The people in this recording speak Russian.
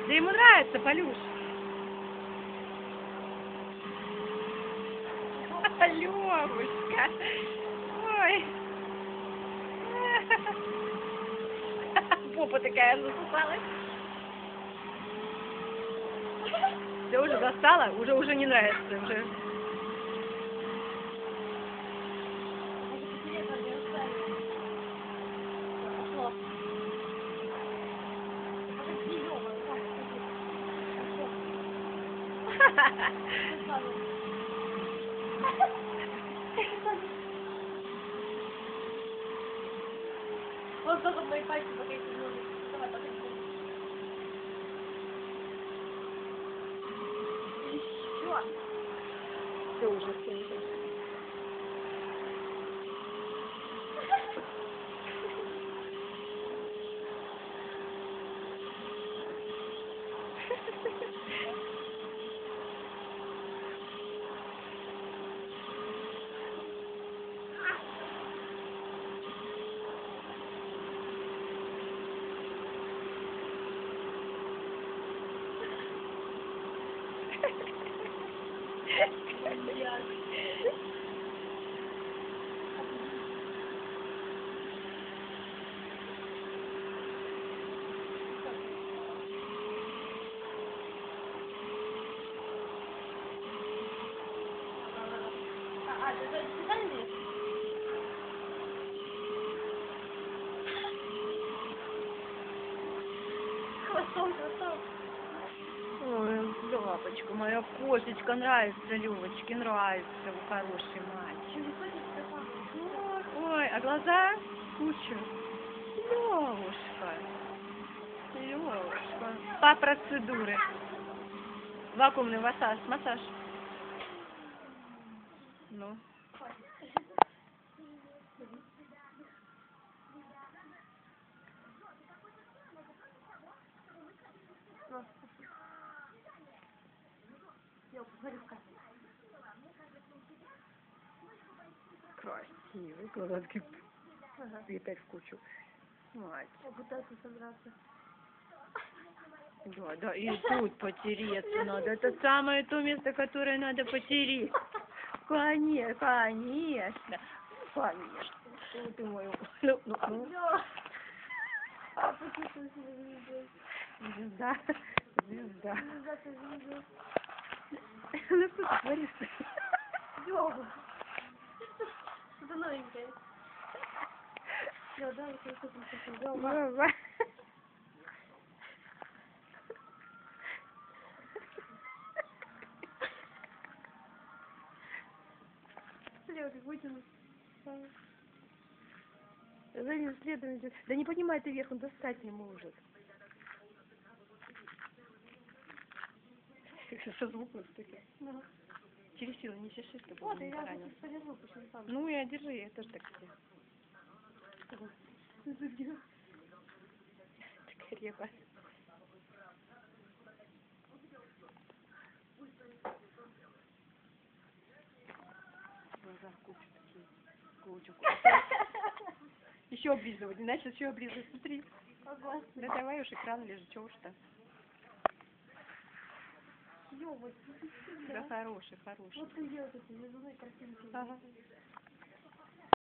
Да ему нравится, Полюш. Левушка. Ой. Попа такая засосалась. Ты уже достала? Уже не нравится. Уже. Вот только мои пальцы пока эти ноги. Давай, подожди. Еще. Все уже, все уже. Это специальный? Хвостом. Ой, лапочка моя, кошечка, нравится Левочке, нравится, у хороший мальчик. Ой, а глаза куча. Левушка. Левушка. По процедуре. Вакуумный массаж. Ну. Красивый, глазки. Ага. И опять в кучу. Мать. Я пытаюсь собраться. Да, и тут потереться надо. Это самое то место, которое надо потереть. Конечно. Что ты мой? Ну. А почувствовала себя звездой. Звезда. Звезда ты звезда. Ну что ты творишь-то? Ёба. Что-то новенькое. Да, вот это Ёба. Лёва, как вытянуть. За ним следом идет. Да не поднимай ты вверх, он достать не может. Со звуком таким. Ну. Через силу не чеши, чтобы Вот, он не я поранил. сейчас подержу, почему сам. Ну, я держи, я тоже так сделаю. Это где? Такая репа. Глаза кучу такие. Кучу. Еще облизывать, иначе еще облизывать. Смотри. Ага. Да давай уж экран лежит, чего уж там. Ёба, Да хороший. вот ты делаешь эти лизуны картинки. Ага.